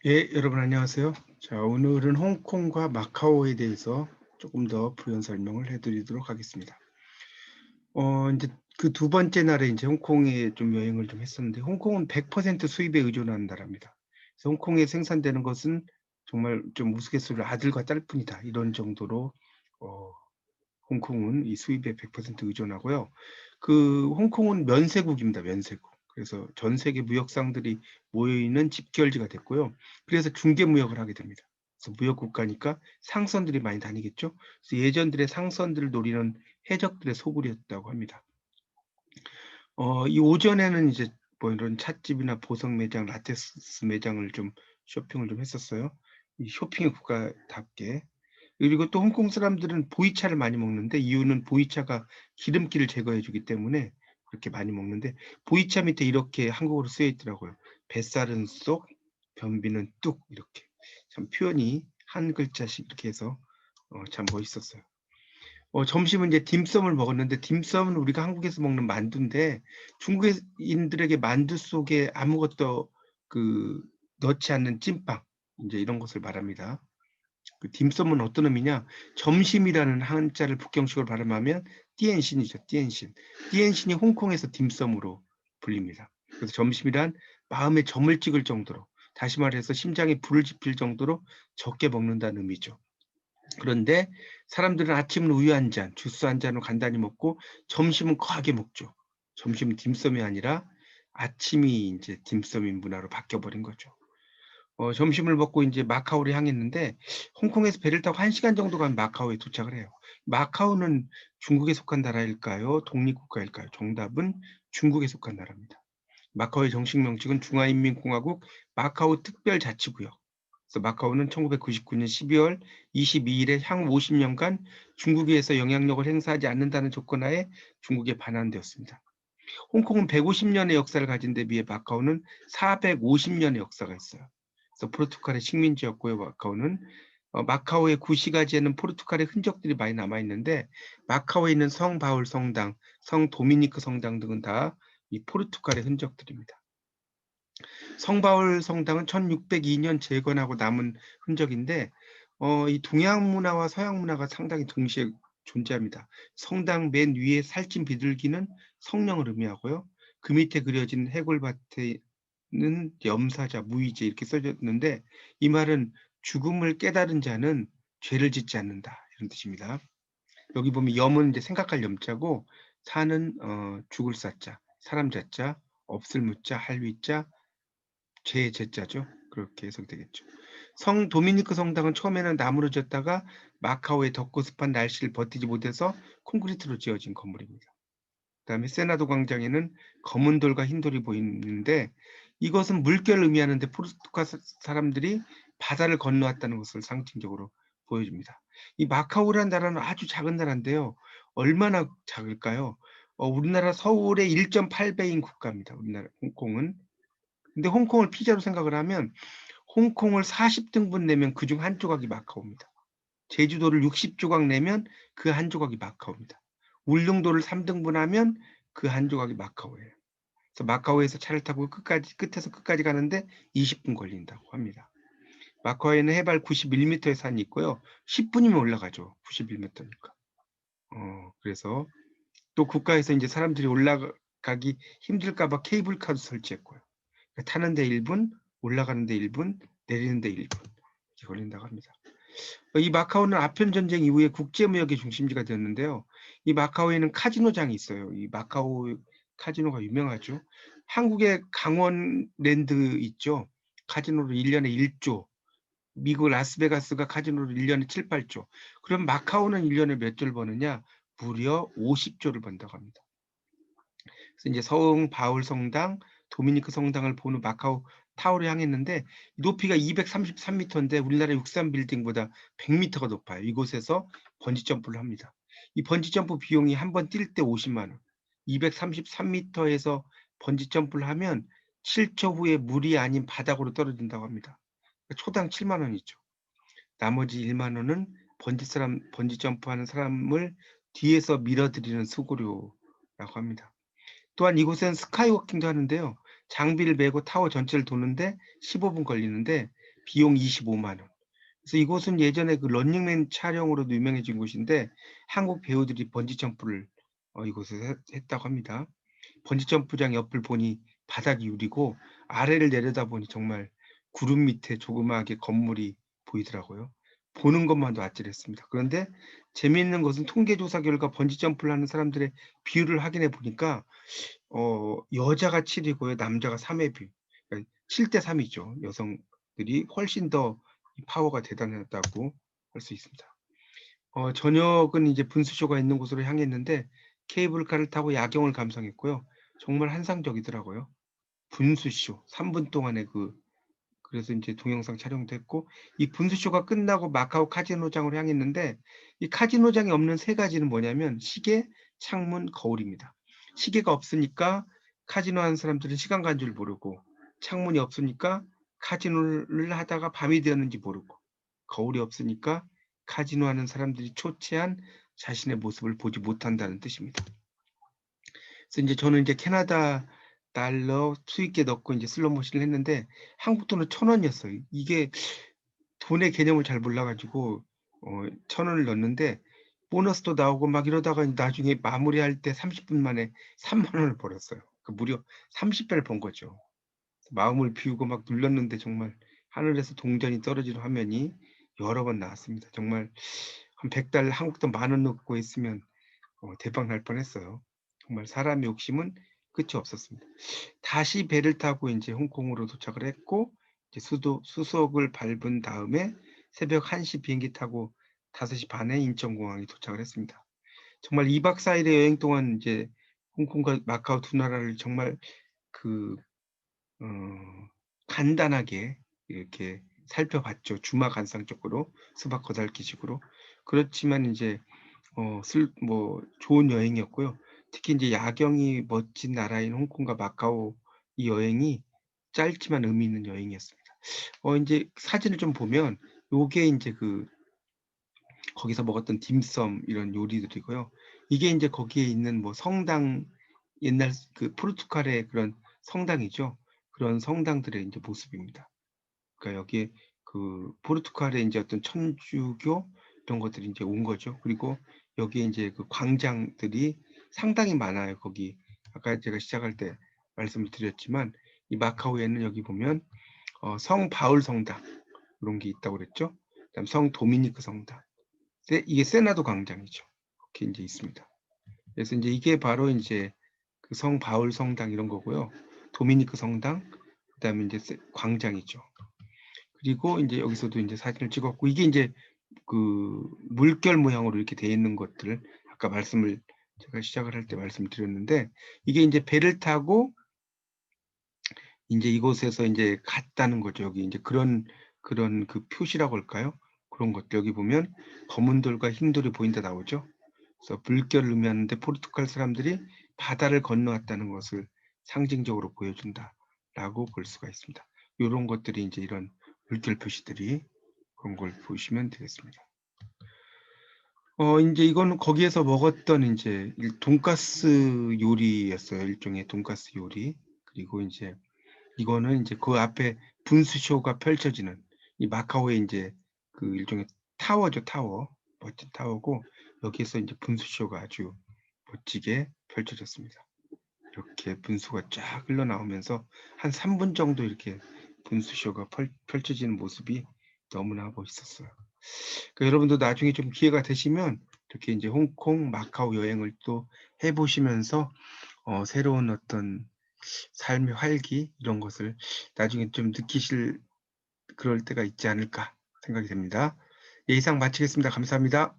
예, 여러분 안녕하세요. 자, 오늘은 홍콩과 마카오에 대해서 조금 더 부연 설명을 해드리도록 하겠습니다. 이제 그 두 번째 날에 이제 홍콩에 좀 여행을 좀 했었는데, 홍콩은 100% 수입에 의존하는 나라입니다. 그래서 홍콩에 생산되는 것은 정말 좀 우스갯소리로 아들과 딸뿐이다. 이런 정도로, 어, 홍콩은 이 수입에 100% 의존하고요. 그 홍콩은 면세국입니다. 면세국. 그래서 전 세계 무역상들이 모여있는 집결지가 됐고요. 그래서 중개무역을 하게 됩니다. 그래서 무역국가니까 상선들이 많이 다니겠죠. 그래서 예전들의 상선들을 노리는 해적들의 소굴이었다고 합니다. 이 오전에는 이제 뭐 이런 찻집이나 보석 매장, 라테스 매장을 좀 쇼핑을 좀 했었어요. 이 쇼핑의 국가답게. 그리고 또 홍콩 사람들은 보이차를 많이 먹는데 이유는 보이차가 기름기를 제거해 주기 때문에 그렇게 많이 먹는데 보이차 밑에 이렇게 한국어로 쓰여 있더라고요. 뱃살은 쏙, 변비는 뚝 이렇게. 참 표현이 한 글자씩 이렇게 해서 참 멋있었어요. 점심은 이제 딤섬을 먹었는데 딤섬은 우리가 한국에서 먹는 만두인데 중국인들에게 만두 속에 아무것도 그 넣지 않는 찐빵 이제 이런 것을 말합니다. 그 딤섬은 어떤 의미냐? 점심이라는 한자를 북경식으로 발음하면 띠엔신이죠. 띠엔신. 띠엔신이 홍콩에서 딤섬으로 불립니다. 그래서 점심이란 마음에 점을 찍을 정도로, 다시 말해서 심장에 불을 지필 정도로 적게 먹는다는 의미죠. 그런데 사람들은 아침은 우유 한 잔, 주스 한 잔을 간단히 먹고 점심은 거하게 먹죠. 점심은 딤섬이 아니라 아침이 이제 딤섬인 문화로 바뀌어버린 거죠. 점심을 먹고 이제 마카오를 향했는데 홍콩에서 배를 타고 1시간 정도 가면 마카오에 도착을 해요. 마카오는 중국에 속한 나라일까요? 독립국가일까요? 정답은 중국에 속한 나라입니다. 마카오의 정식 명칭은 중화인민공화국 마카오 특별자치구역. 그래서 마카오는 1999년 12월 22일에 향후 50년간 중국에서 영향력을 행사하지 않는다는 조건하에 중국에 반환되었습니다. 홍콩은 150년의 역사를 가진 데 비해 마카오는 450년의 역사가 있어요. 그래서 포르투갈의 식민지였고요. 마카오는 마카오의 구시가지에는 포르투갈의 흔적들이 많이 남아 있는데 마카오에 있는 성 바울 성당, 성 도미니크 성당 등은 다 이 포르투갈의 흔적들입니다. 성 바울 성당은 1602년 재건하고 남은 흔적인데 이 동양 문화와 서양 문화가 상당히 동시에 존재합니다. 성당 맨 위에 살찐 비둘기는 성령을 의미하고요. 그 밑에 그려진 해골밭에는 염사자, 무의제 이렇게 써졌는데 이 말은 죽음을 깨달은 자는 죄를 짓지 않는다 이런 뜻입니다. 여기 보면 염은 이제 생각할 염자고 사는 죽을 사자, 사람 자자, 없을 무자, 할 위자, 죄의 제자죠. 그렇게 해석되겠죠. 성 도미니크 성당은 처음에는 나무로 지었다가 마카오의 덥고 습한 날씨를 버티지 못해서 콘크리트로 지어진 건물입니다. 그다음에 세나도 광장에는 검은 돌과 흰 돌이 보이는데 이것은 물결을 의미하는데 포르투갈 사람들이 바다를 건너왔다는 것을 상징적으로 보여줍니다. 이 마카오라는 나라는 아주 작은 나라인데요. 얼마나 작을까요? 우리나라 서울의 1.8배인 국가입니다. 우리나라 홍콩은. 근데 홍콩을 피자로 생각을 하면 홍콩을 40등분 내면 그중 한 조각이 마카오입니다. 제주도를 60조각 내면 그 한 조각이 마카오입니다. 울릉도를 3등분하면 그 한 조각이 마카오예요. 그래서 마카오에서 차를 타고 끝에서 끝까지 가는데 20분 걸린다고 합니다. 마카오에는 해발 91m의 산이 있고요. 10분이면 올라가죠. 91m니까. 그래서 또 국가에서 이제 사람들이 올라가기 힘들까봐 케이블카도 설치했고요. 타는데 1분, 올라가는데 1분, 내리는데 1분 이렇게 걸린다고 합니다. 이 마카오는 아편 전쟁 이후에 국제무역의 중심지가 되었는데요. 이 마카오에는 카지노장이 있어요. 이 마카오 카지노가 유명하죠. 한국의 강원랜드 있죠. 카지노로 1년에 1조, 미국 라스베가스가 카지노로 1년에 7, 8조. 그럼 마카오는 1년에 몇 조를 버느냐? 무려 50조를 번다고 합니다. 그래서 이제 성 바울 성당, 도미니크 성당을 보는 마카오 타워를 향했는데 높이가 233m인데 우리나라 63 빌딩보다 100m가 높아요. 이곳에서 번지 점프를 합니다. 이 번지 점프 비용이 한 번 뛸 때 50만 원. 233m에서 번지 점프를 하면 7초 후에 물이 아닌 바닥으로 떨어진다고 합니다. 초당 7만 원이죠. 나머지 1만 원은 번지 점프하는 사람을 뒤에서 밀어드리는 수고료라고 합니다. 또한 이곳은 스카이워킹도 하는데요. 장비를 메고 타워 전체를 도는데 15분 걸리는데 비용 25만 원. 그래서 이곳은 예전에 그 런닝맨 촬영으로도 유명해진 곳인데 한국 배우들이 번지 점프를 이곳에서 했다고 합니다. 번지 점프장 옆을 보니 바닥이 유리고 아래를 내려다보니 정말 구름 밑에 조그마하게 건물이 보이더라고요. 보는 것만도 아찔했습니다. 그런데 재미있는 것은 통계조사 결과 번지 점프를 하는 사람들의 비율을 확인해 보니까 여자가 7이고요. 남자가 3의 비율. 그러니까 7대 3이죠. 여성들이 훨씬 더 파워가 대단하다고 할 수 있습니다. 저녁은 이제 분수쇼가 있는 곳으로 향했는데 케이블카를 타고 야경을 감상했고요. 정말 환상적이더라고요. 분수쇼 3분 동안의 그래서 이제 동영상 촬영도 했고 이 분수쇼가 끝나고 마카오 카지노장으로 향했는데 이 카지노장에 없는 세 가지는 뭐냐면 시계, 창문, 거울입니다. 시계가 없으니까 카지노 하는 사람들은 시간 간 줄 모르고 창문이 없으니까 카지노를 하다가 밤이 되었는지 모르고 거울이 없으니까 카지노 하는 사람들이 초췌한 자신의 모습을 보지 못한다는 뜻입니다. 그래서 이제 저는 이제 캐나다 달러 수익계 넣고 이제 슬롯 머신을 했는데 한국 돈은 1,000원이었어요. 이게 돈의 개념을 잘 몰라가지고 1,000원을 넣었는데 보너스도 나오고 막 이러다가 나중에 마무리할 때 30분 만에 3만 원을 벌었어요. 그 무려 30배를 번 거죠. 마음을 비우고 막 눌렀는데 정말 하늘에서 동전이 떨어지는 화면이 여러 번 나왔습니다. 정말 한 100달 한국 돈 10,000원 넣고 있으면 대박 날 뻔했어요. 정말 사람의 욕심은 끝이 없었습니다. 다시 배를 타고 이제 홍콩으로 도착을 했고 이제 수속을 밟은 다음에 새벽 1시 비행기 타고 5시 반에 인천공항에 도착을 했습니다. 정말 2박 4일의 여행 동안 이제 홍콩과 마카오 두 나라를 정말 그 어, 간단하게 이렇게 살펴봤죠. 주마 관상적으로 수박 거달기식으로. 그렇지만 이제 뭐 좋은 여행이었고요. 특히 이제 야경이 멋진 나라인 홍콩과 마카오 이 여행이 짧지만 의미 있는 여행이었습니다. 이제 사진을 좀 보면 요게 이제 거기서 먹었던 딤섬 이런 요리들이고요. 이게 이제 거기에 있는 뭐 성당 옛날 그 포르투갈의 그런 성당이죠. 그런 성당들의 이제 모습입니다. 그러니까 여기에 포르투갈의 이제 어떤 천주교 이런 것들이 이제 온 거죠. 그리고 여기에 이제 그 광장들이 상당히 많아요. 거기 아까 제가 시작할 때 말씀을 드렸지만 이 마카오에는 여기 보면 성 바울 성당 이런 게 있다고 그랬죠. 그다음 성 도미니크 성당. 이게 세나도 광장이죠. 이렇게 이제 있습니다. 그래서 이제 이게 바로 이제 그 성 바울 성당 이런 거고요. 도미니크 성당, 그다음에 이제 광장이죠. 그리고 이제 여기서도 이제 사진을 찍었고 이게 이제 그 물결 모양으로 이렇게 돼 있는 것들 아까 제가 시작을 할 때 말씀드렸는데 이게 이제 배를 타고 이제 이곳에서 이제 갔다는 거죠. 여기 이제 그런 그 표시라고 할까요? 그런 것들 여기 보면 검은 돌과 흰 돌이 보인다 나오죠. 그래서 물결을 의미하는데 포르투갈 사람들이 바다를 건너왔다는 것을 상징적으로 보여준다라고 볼 수가 있습니다. 이런 것들이 이제 이런 물결 표시들이 그런 걸 보시면 되겠습니다. 이제 이거는 거기에서 먹었던 이제 돈가스 요리였어요. 일종의 돈가스 요리. 그리고 이제 이거는 이제 그 앞에 분수쇼가 펼쳐지는 이 마카오의 이제 그 일종의 타워죠, 타워. 멋진 타워고 여기에서 이제 분수쇼가 아주 멋지게 펼쳐졌습니다. 이렇게 분수가 쫙 흘러나오면서 한 3분 정도 이렇게 분수쇼가 펼쳐지는 모습이 너무나 멋있었어요. 그러니까 여러분도 나중에 좀 기회가 되시면 이렇게 이제 홍콩, 마카오 여행을 또 해보시면서 새로운 어떤 삶의 활기 이런 것을 나중에 좀 느끼실 그럴 때가 있지 않을까 생각이 됩니다. 예, 이상 마치겠습니다. 감사합니다.